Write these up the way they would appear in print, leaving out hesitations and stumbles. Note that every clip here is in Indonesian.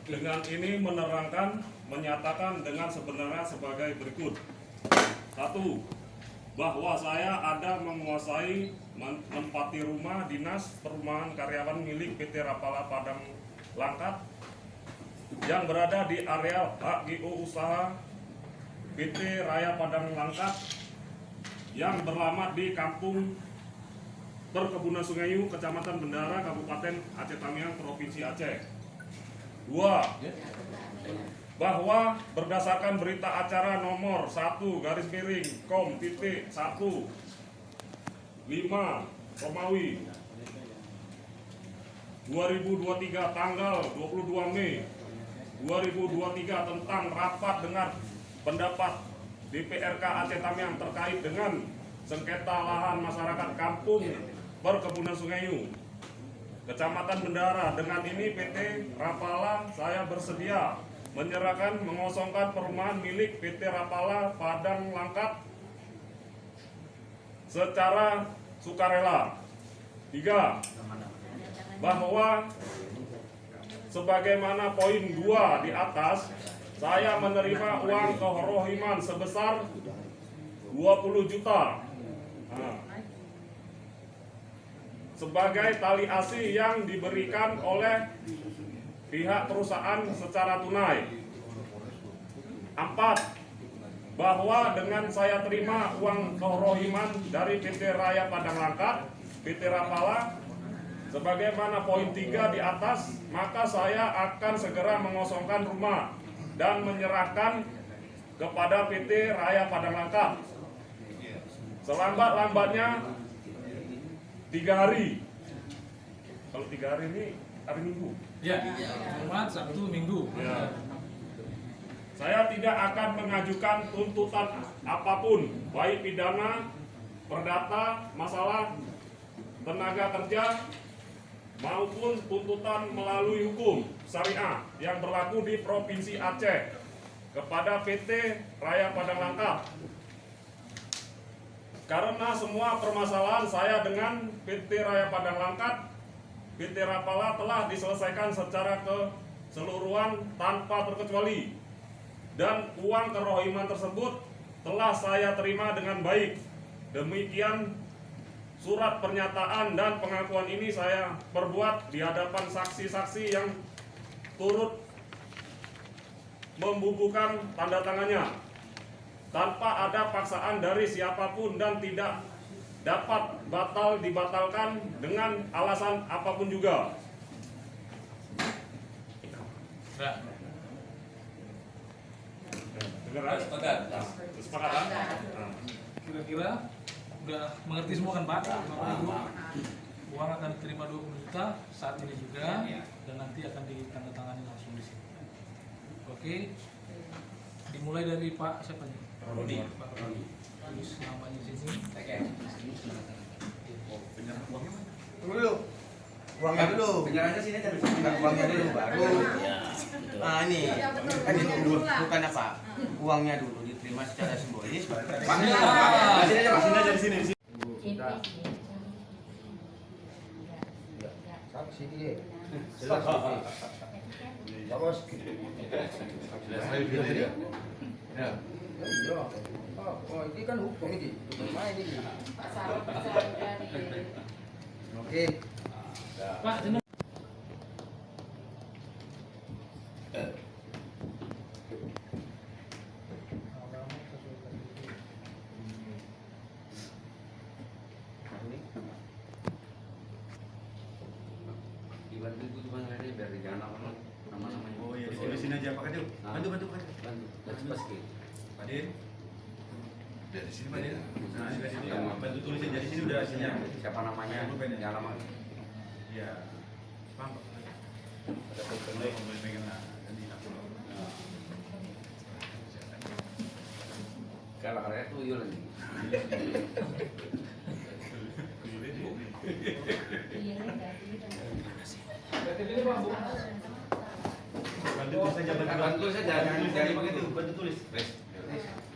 Dengan ini menyatakan dengan sebenarnya sebagai berikut. 1. Bahwa saya ada menguasai menempati rumah dinas perumahan karyawan milik PT Rapala Padang Langkat yang berada di areal HGO usaha PT Raya Padang Langkat yang beralamat di Kampung Perkebunan Sungayu, Kecamatan Bendara, Kabupaten Aceh Tamiang, Provinsi Aceh. 2. Bahwa berdasarkan berita acara nomor 1/kom.1 5 Romawi 2023 tanggal 22 Mei 2023 tentang rapat dengar pendapat DPRK Aceh Tamiang terkait dengan sengketa lahan masyarakat Kampung Perkebunan Sungayu, Kecamatan Bendara. Dengan ini PT Rapala saya bersedia menyerahkan mengosongkan perumahan milik PT Rapala Padang Langkat secara sukarela. 3. Bahwa sebagaimana poin 2 di atas, saya menerima uang kerohiman sebesar 20 juta sebagai tali asi yang diberikan oleh pihak perusahaan secara tunai. 4. Bahwa dengan saya terima uang kerohiman dari PT Raya Padang Langkat, PT Rapala, sebagaimana poin 3 di atas, maka saya akan segera mengosongkan rumah dan menyerahkan kepada PT Raya Padang Langkat selambat-lambatnya 3 hari. Kalau 3 hari ini hari Minggu. Ya, Jumat, Sabtu, Minggu. Ya. Saya tidak akan mengajukan tuntutan apapun, baik pidana, perdata, masalah tenaga kerja, maupun tuntutan melalui hukum syariah yang berlaku di Provinsi Aceh kepada PT Raya Padang Langkat. Karena semua permasalahan saya dengan PT Raya Padang Langkat, PT Rapala telah diselesaikan secara keseluruhan tanpa terkecuali, dan uang kerohiman tersebut telah saya terima dengan baik. Demikian surat pernyataan dan pengakuan ini saya perbuat di hadapan saksi-saksi yang turut membubuhkan tanda tangannya tanpa ada paksaan dari siapapun dan tidak dapat dibatalkan dengan alasan apapun juga. Kesepakatan? Kira-kira udah mengerti semua kan Pak? Bapak Ibu, uang akan diterima 20 juta saat ini juga, dan nanti akan ditandatangani langsung di sini. Oke, dimulai dari Pak siapa nih? Rodi. Pak Rodi. Tulis namanya di sini. Tunggu dulu. Uangnya dulu. Penjelasannya sini tadi. Uangnya dulu baru. Ah ini. Kan ini dulu bukan apa? Uangnya dulu diterima secara simbolis. Hasilnya aja di sini. Sini. Jelas ini. Bos. Ya. Iya. Oh, ini kan hukum ini. Main ini. Oke. Pak, jeneng. Dibantu itu cuma ngeliatnya biar jangan nama-namanya. Oh iya, di sini aja Pak Kadil. Bantu. Pas gitu. Pak Din. Dari sini Pak Din. Nah, di sini bantu tulisin jadi sini udah hasilnya. Siapa namanya? Yang lama. Iya. Paham Pak. Ada kontrol boleh pengen lah di aku. Kalau karya tuyul lagi. Bantu saja, jangan pakai itu, bantu tulis.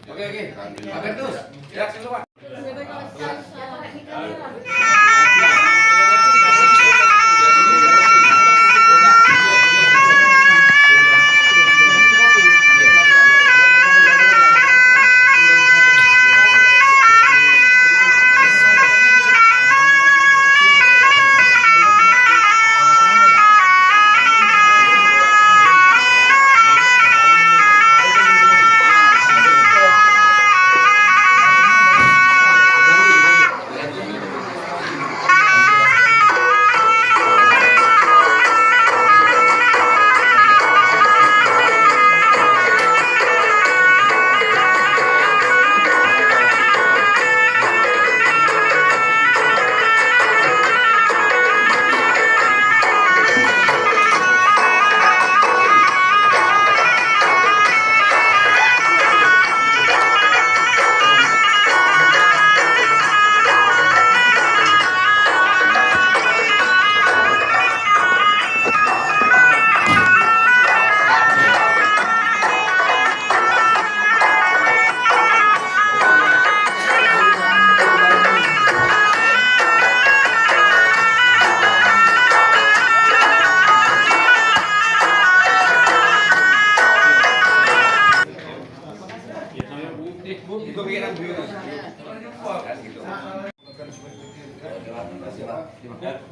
Oke. Pakai terus. Ya, keluar.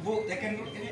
Bu, tekan dulu ini.